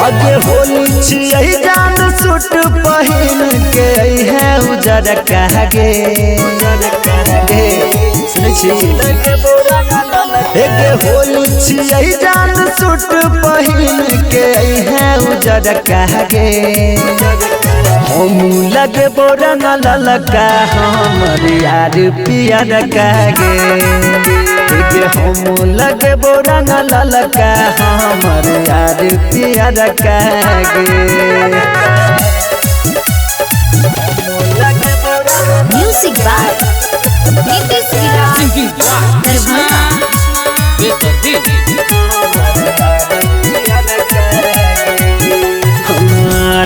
आगे होली छियै जान सूट पहिन के है उजर कहगे सुनै छी एगे होली छियै जान सूट पहिन के है उजर कहगे हम लगे बोरंग ललका हमर यार पियर कहगे हम लगे बोरंग ललका हमर यार पियर कहगे म्यूजिक बाय नीतीश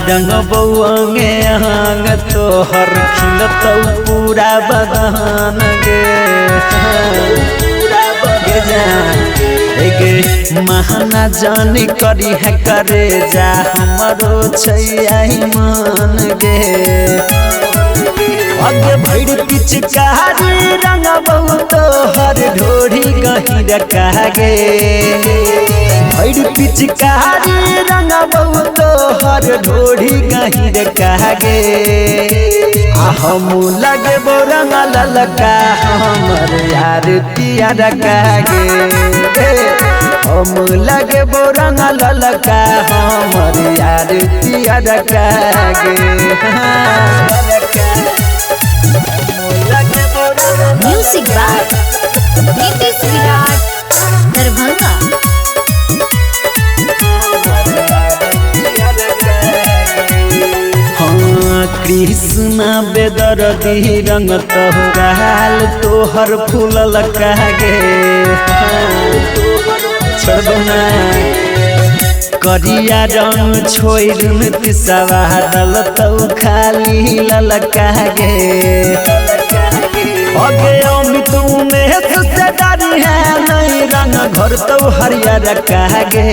रंग बउंगे हंग तोहर खिलतौ पूरा बदन गे महाना जानी करी है करे जा हमरो छैया मन गे आगे भैर पिचकारी रंग बहु तोहर ढोरी गही रखे भैर पिचकारी रंग बहु तोहर ढोरी गही रखे हम लगे बोरंग ललका हमर यार पियर कहगे हम लगे बोरंग ललका हमर यार पियर कहगे म्यूजिक बाय नीतीश दरभंगा कृष्णा बेदर्दी रंग तोहराल तोहर फूलल कहगे छोड़ना करिया रंग छोड़ पिसवा दल तो खाली लल कहगे अगे अमित उमेश से डरी है नहीं रंग घर तो हरियर कहगे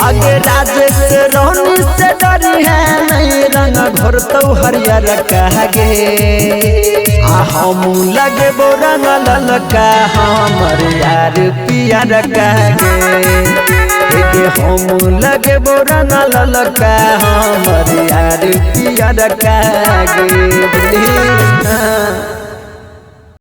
आगे राजेश रोनी से डरी है नहीं रंग घर तो हरियर कहगे हम लगे बोरंग ललका हमर यार पियर कहगे हम लगे बोरंग ललका हमर यार पियर कहगे।